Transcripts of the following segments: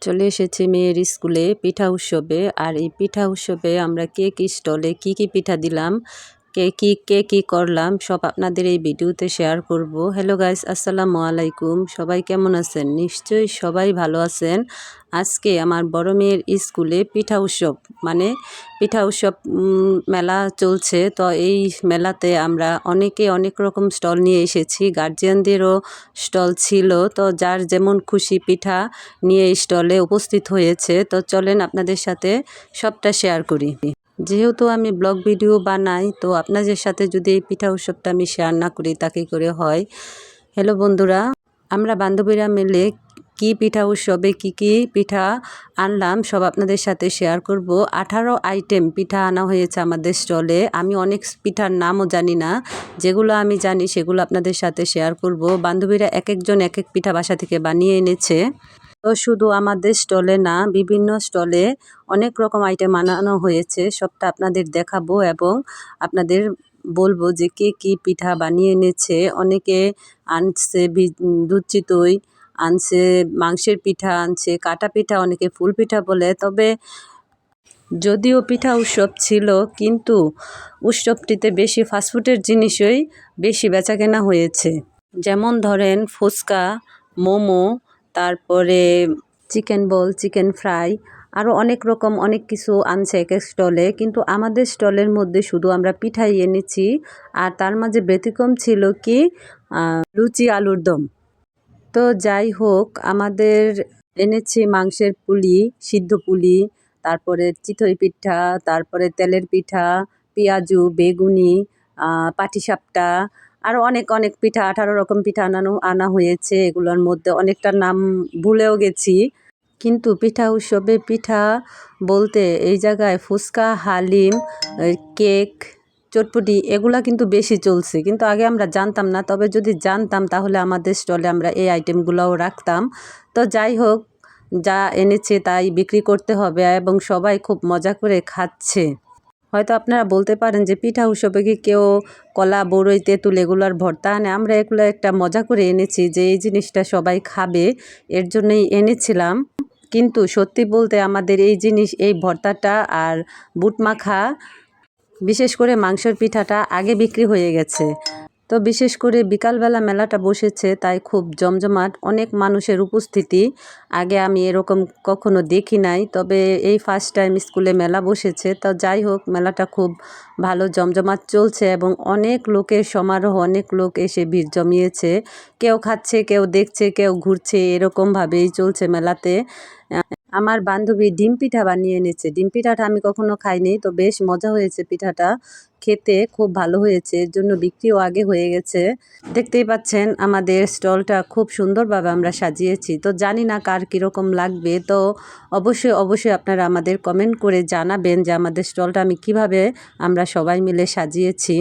চলে এসেছি মেয়ের স্কুলে পিঠা উৎসবে। আর এই পিঠা উৎসবে আমরা কেক স্টলে কি কি পিঠা দিলাম, কে কি করলাম সব আপনাদের এই ভিডিওতে শেয়ার করব। হ্যালো গাইস, আসসালামু আলাইকুম। সবাই কেমন আছেন? নিশ্চয়ই সবাই ভালো আছেন। আজকে আমার বড় মেয়ের স্কুলে পিঠা উৎসব মানে পিঠা উৎসব মেলা চলছে। তো এই মেলাতে আমরা অনেকে অনেক রকম স্টল নিয়ে এসেছি, গার্জিয়ানদেরও স্টল ছিল। তো যার যেমন খুশি পিঠা নিয়ে স্টলে উপস্থিত হয়েছে। তো চলেন আপনাদের সাথে সবটা শেয়ার করি। যেহেতু আমি ব্লগ ভিডিও বানাই, তো আপনাদের সাথে যদি এই পিঠা উৎসবটা আমি শেয়ার না করি তা কী করে হয়। হ্যালো বন্ধুরা, আমরা বান্ধবীরা মিলে কি পিঠা উৎসবে কি পিঠা আনলাম সব আপনাদের সাথে শেয়ার করব। 18 আইটেম পিঠা আনা হয়েছে আমাদের স্টলে। আমি অনেক পিঠার নামও জানি না, যেগুলো আমি জানি সেগুলো আপনাদের সাথে শেয়ার করব। বান্ধবীরা এক একজন এক এক পিঠা বাসা থেকে বানিয়ে এনেছে। তো শুধু আমাদের স্টলে না, বিভিন্ন স্টলে অনেক রকম আইটেম আনানো হয়েছে। সবটা আপনাদের দেখাবো এবং আপনাদের বলবো যে কে কী পিঠা বানিয়ে এনেছে। অনেকে আনছে দুধ চিতই, আনছে মাংসের পিঠা, আনছে কাটা পিঠা, অনেকে ফুল পিঠা বলে। তবে যদিও পিঠা উৎসব ছিল, কিন্তু উৎসবটিতে বেশি ফাস্টফুডের জিনিসই বেশি বেচাকেনা হয়েছে। যেমন ধরেন ফুচকা, মোমো, তারপরে চিকেন বল, চিকেন ফ্রাই, আরও অনেক রকম অনেক কিছু আনছে এক এক স্টলে। কিন্তু আমাদের স্টলের মধ্যে শুধু আমরা পিঠাই এনেছি। আর তার মাঝে ব্যতিক্রম ছিল কি লুচি আলুর দম। তো যাই হোক, আমাদের এনেছি মাংসের পুলি, সিদ্ধ পুলি, তারপরে চিতই পিঠা, তারপরে তেলের পিঠা, পেঁয়াজু, বেগুনি, পাটিসাপটা, আরও অনেক অনেক পিঠা, 18 রকম পিঠা আনা হয়েছে। এগুলোর মধ্যে অনেকটার নাম ভুলেও গেছি। কিন্তু পিঠা উৎসবে পিঠা বলতে এই জায়গায় ফুচকা, হালিম, কেক, চটপটি এগুলা কিন্তু বেশি চলছে। কিন্তু আগে আমরা জানতাম না, তবে যদি জানতাম তাহলে আমাদের স্টলে আমরা এই আইটেমগুলোও রাখতাম। তো যাই হোক, যা এনেছে তাই বিক্রি করতে হবে এবং সবাই খুব মজা করে খাচ্ছে। হয়তো আপনারা বলতে পারেন যে পিঠা উৎসবে কি কেউ কলা, বড়ই, তেঁতুল এগুলোর ভর্তা আনে? আমরা এগুলো একটা মজা করে এনেছি যে এই জিনিসটা সবাই খাবে, এর জন্যই এনেছিলাম। কিন্তু সত্যি বলতে আমাদের এই ভর্তাটা আর বুট মাখা, বিশেষ করে মাংসের পিঠাটা আগে বিক্রি হয়ে গেছে। তো বিশেষ করে বিকালবেলা মেলাটা বসেছে, তাই খুব জমজমাট, অনেক মানুষের উপস্থিতি। আগে আমি এরকম কখনো দেখি নাই, তবে এই ফার্স্ট টাইম স্কুলে মেলা বসেছে। তো যাই হোক, মেলাটা খুব ভালো জমজমাট চলছে এবং অনেক লোকের সমারোহ, অনেক লোক এসে ভিড় জমিয়েছে। কেউ খাচ্ছে, কেউ দেখছে, কেউ ঘুরছে, এরকমভাবেই চলছে মেলাতে। আমার বান্ধবী ডিম পিঠা বানিয়ে এনেছে। ডিম পিঠাটা আমি কখনো খাইনি, তো বেশ মজা হয়েছে পিঠাটা, খেতে খুব ভালো হয়েছে। এর জন্য বিক্রিও আগে হয়ে গেছে। দেখতেই পাচ্ছেন আমাদের স্টলটা খুব সুন্দরভাবে আমরা সাজিয়েছি। তো জানি না কার কীরকম লাগবে। তো অবশ্যই আপনারা আমাদের কমেন্ট করে জানাবেন যে আমাদের স্টলটা আমরা সবাই মিলে সাজিয়েছি।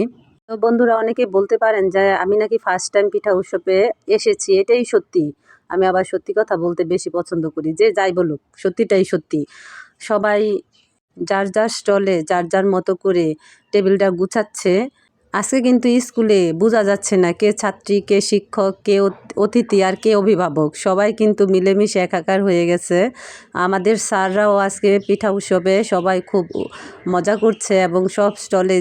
তো বন্ধুরা, অনেকে বলতে পারেন যে আমি নাকি ফার্স্ট টাইম পিঠা উৎসবে এসেছি। এটাই সত্যি। আমি আবার সত্যি কথা বলতে বেশি পছন্দ করি। যে যাই বলুক, সত্যিটাই সত্যি। সবাই যার যার স্টলে যার যার মতো করে টেবিলটা গুছাচ্ছে। আজকে কিন্তু স্কুলে বোঝা যাচ্ছে না কে ছাত্রী, কে শিক্ষক, কে অতিথি আর কে অভিভাবক। সবাই কিন্তু মিলেমিশে একাকার হয়ে গেছে। আমাদের স্যাররাও আজকে পিঠা উৎসবে সবাই খুব মজা করছে এবং সব স্টলে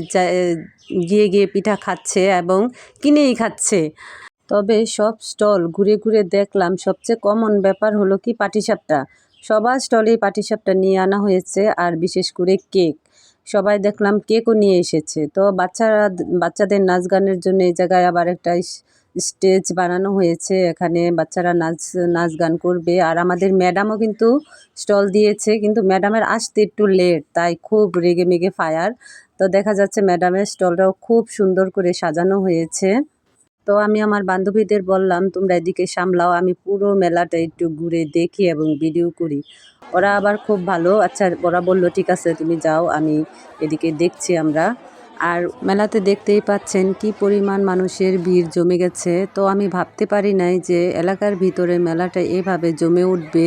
গিয়ে পিঠা খাচ্ছে এবং কিনেই খাচ্ছে। তবে সব স্টল ঘুরে ঘুরে দেখলাম সবচেয়ে কমন ব্যাপার হলো কি পাটিসাপটা। সবার স্টলেই পাটিসাপটা নিয়ে আনা হয়েছে। আর বিশেষ করে কেক, সবাই দেখলাম কেকও নিয়ে এসেছে। তো বাচ্চাদের নাচ গানের জন্য এই জায়গায় আবার একটা স্টেজ বানানো হয়েছে। এখানে বাচ্চারা নাচ গান করবে। আর আমাদের ম্যাডামও কিন্তু স্টল দিয়েছে, কিন্তু ম্যাডামের আসতে একটু লেট, তাই খুব রেগে মেগে ফায়ার। তো দেখা যাচ্ছে ম্যাডামের স্টলটাও খুব সুন্দর করে সাজানো হয়েছে। তো আমি আমার বান্ধবীদের বললাম, তোমরা এদিকে সামলাও, আমি পুরো মেলাটা একটু ঘুরে দেখি এবং ভিডিও করি। ওরা আবার খুব ভালো, আচ্ছা ওরা বলল ঠিক আছে তুমি যাও, আমি এদিকে দেখছি আমরা। আর মেলাতে দেখতেই পাচ্ছেন কি পরিমাণ মানুষের ভিড় জমে গেছে। তো আমি ভাবতে পারি নাই যে এলাকার ভিতরে মেলাটা এভাবে জমে উঠবে।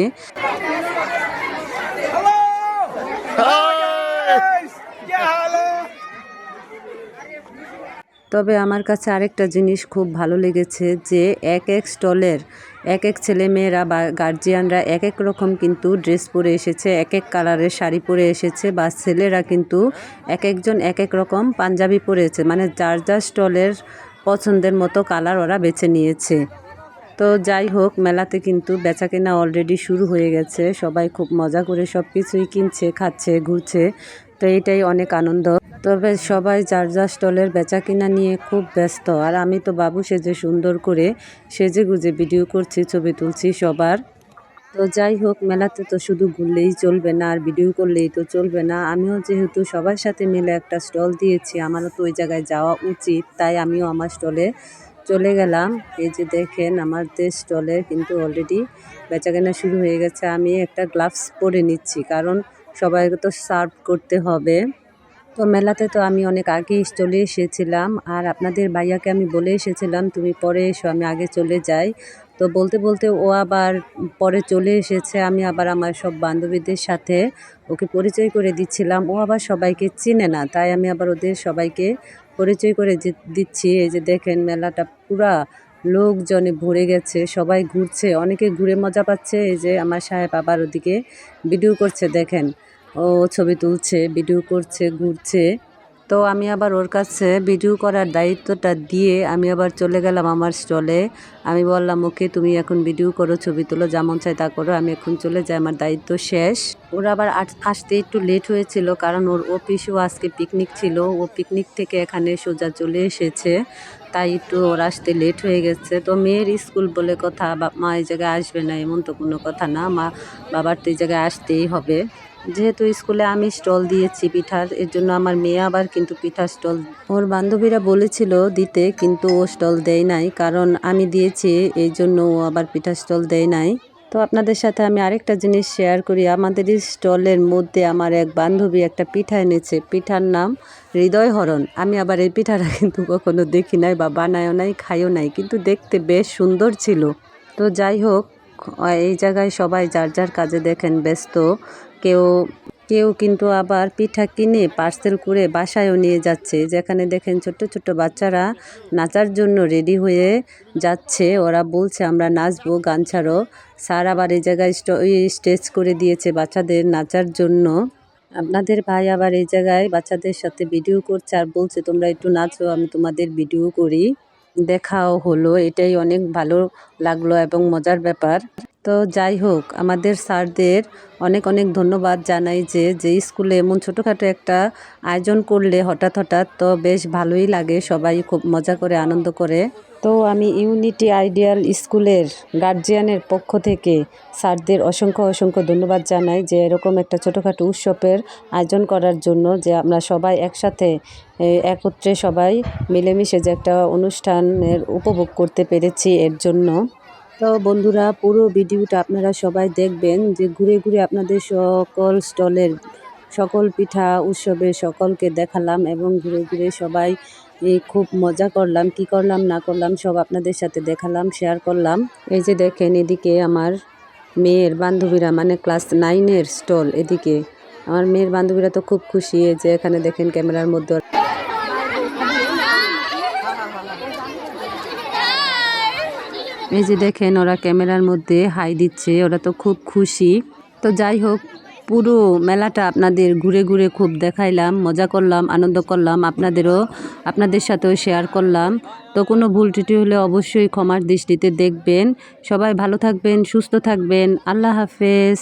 তবে আমার কাছে আরেকটা জিনিস খুব ভালো লেগেছে যে এক এক স্টলের এক এক ছেলেমেয়েরা বা গার্জিয়ানরা এক এক রকম কিন্তু ড্রেস পরে এসেছে, এক এক কালারের শাড়ি পরে এসেছে, বা ছেলেরা কিন্তু এক একজন এক এক রকম পাঞ্জাবি পরেছে, মানে যার যার স্টলের পছন্দের মতো কালার ওরা বেছে নিয়েছে। তো যাই হোক, মেলাতে কিন্তু বেচাকেনা অলরেডি শুরু হয়ে গেছে, সবাই খুব মজা করে সব কিছুই কিনছে, খাচ্ছে, ঘুরছে। তো এইটাই অনেক আনন্দ। তবে সবাই যার যার স্টলের বেচাকেনা নিয়ে খুব ব্যস্ত, আর আমি তো বাবু সেজে সুন্দর করে সেজে গুজে ভিডিও করছি, ছবি তুলছি সবার। তো যাই হোক, মেলাতে তো শুধু ঘুরলেই চলবে না আর ভিডিও করলেই তো চলবে না। আমিও যেহেতু সবার সাথে মিলে একটা স্টল দিয়েছি, আমারও তো ওই জায়গায় যাওয়া উচিত, তাই আমিও আমার স্টলে চলে গেলাম। এই যে দেখেন আমাদের স্টলে কিন্তু অলরেডি বেচাকেনা শুরু হয়ে গেছে। আমি একটা গ্লাভস পরে নিচ্ছি, কারণ সবাইকে তো সার্ভ করতে হবে। তো মেলাতে তো আমি অনেক আগেই চলে এসেছিলাম, আর আপনাদের ভাইয়াকে আমি বলে এসেছিলাম তুমি পরে এসো, আমি আগে চলে যাই। তো বলতে বলতে ও আবার পরে চলে এসেছে। আমি আবার আমার সব বান্ধবীদের সাথে ওকে পরিচয় করে দিচ্ছিলাম। ও আবার সবাইকে চিনে না, তাই আমি আবার ওদের সবাইকে পরিচয় করে দিচ্ছি। এই যে দেখেন মেলাটা পুরা লোকজনে ভরে গেছে, সবাই ঘুরছে, অনেকে ঘুরে মজা পাচ্ছে। এই যে আমার সাহেব আবার ওদিকে ভিডিও করছে, দেখেন ও ছবি তুলছে, ভিডিও করছে, ঘুরছে। তো আমি আবার ওর কাছে ভিডিও করার দায়িত্বটা দিয়ে আমি আবার চলে গেলাম আমার স্টলে। আমি বললাম ওকে তুমি এখন ভিডিও করো, ছবি তোলো, যেমন চাই তা করো, আমি এখন চলে যাই, আমার দায়িত্ব শেষ। ওর আবার আসতে একটু লেট হয়েছিল, কারণ ওর অফিসেও আজকে পিকনিক ছিল, ও পিকনিক থেকে এখানে সোজা চলে এসেছে, তাই একটু ওর আসতে লেট হয়ে গেছে। তো মেয়ের স্কুল বলে কথা, বাপ মা এই জায়গায় আসবে না এমন তো কোনো কথা না, মা বাবার তো এই জায়গায় আসতেই হবে। যেহেতু স্কুলে আমি স্টল দিয়েছি পিঠার, এর জন্য আমার মেয়ে আবার কিন্তু পিঠার স্টল ওর বান্ধবীরা বলেছিল দিতে, কিন্তু ও স্টল দেয় নাই, কারণ আমি দিয়েছি এই জন্য ও আবার পিঠার স্টল দেয় নাই। তো আপনাদের সাথে আমি আরেকটা জিনিস শেয়ার করি। আমাদের স্টলের মধ্যে আমার এক বান্ধবী একটা পিঠা এনেছে, পিঠার নাম হৃদয় হরণ। আমি আবার এই পিঠাটা কিন্তু কখনো দেখি নাই বা বানায়ও নাই, খাইও নাই, কিন্তু দেখতে বেশ সুন্দর ছিল। তো যাই হোক, এই জায়গায় সবাই যার যার কাজে দেখেন ব্যস্ত। কেউ কেউ কিন্তু আবার পিঠা কিনে পার্সেল করে বাসায়ও নিয়ে যাচ্ছে, যেখানে দেখেন ছোট্ট ছোট্ট বাচ্চারা নাচার জন্য রেডি হয়ে যাচ্ছে। ওরা বলছে আমরা নাচবো, গান ছাড়ো। স্যার আবার এই জায়গায় স্টেজ করে দিয়েছে বাচ্চাদের নাচার জন্য। আপনাদের ভাই আবার এই জায়গায় বাচ্চাদের সাথে ভিডিও করছে আর বলছে তোমরা একটু নাচো, আমি তোমাদের ভিডিও করি। দেখাও হলো, এটাই অনেক ভালো লাগলো এবং মজার ব্যাপার। তো যাই হোক, আমাদের স্যারদের অনেক অনেক ধন্যবাদ জানাই যে স্কুলে এমন ছোটোখাটো একটা আয়োজন করলে হঠাৎ হঠাৎ তো বেশ ভালোই লাগে, সবাই খুব মজা করে আনন্দ করে। তো আমি ইউনিটি আইডিয়াল স্কুলের গার্জিয়ানের পক্ষ থেকে স্যারদের অসংখ্য অসংখ্য ধন্যবাদ জানাই যে এরকম একটা ছোটোখাটো উৎসবের আয়োজন করার জন্য, যে আমরা সবাই একসাথে একত্রে সবাই মিলেমিশে যে একটা অনুষ্ঠানের উপভোগ করতে পেরেছি এর জন্য। তো বন্ধুরা, পুরো ভিডিওটা আপনারা সবাই দেখবেন, যে ঘুরে ঘুরে আপনাদের সকল স্টলের সকল পিঠা উৎসবের সকলকে দেখালাম এবং ঘুরে ঘুরে সবাই খুব মজা করলাম, কি করলাম না করলাম সব আপনাদের সাথে দেখালাম, শেয়ার করলাম। এই যে দেখেন এদিকে আমার মেয়ের বান্ধবীরা, মানে ক্লাস 9-এর স্টল, এদিকে আমার মেয়ের বান্ধবীরা তো খুব খুশি। এই যে এখানে দেখেন ক্যামেরার মধ্যে এই যে দেখেন ওরা ক্যামেরার মধ্যে হাই দিচ্ছে, ওরা তো খুব খুশি। তো যাই হোক, পুরো মেলাটা আপনাদের ঘুরে ঘুরে খুব দেখাইলাম, মজা করলাম, আনন্দ করলাম, আপনাদের সাথেও শেয়ার করলাম। তো কোনো ভুল ত্রুটি হলে অবশ্যই ক্ষমার দৃষ্টিতে দেখবেন। সবাই ভালো থাকবেন, সুস্থ থাকবেন। আল্লাহ হাফেজ।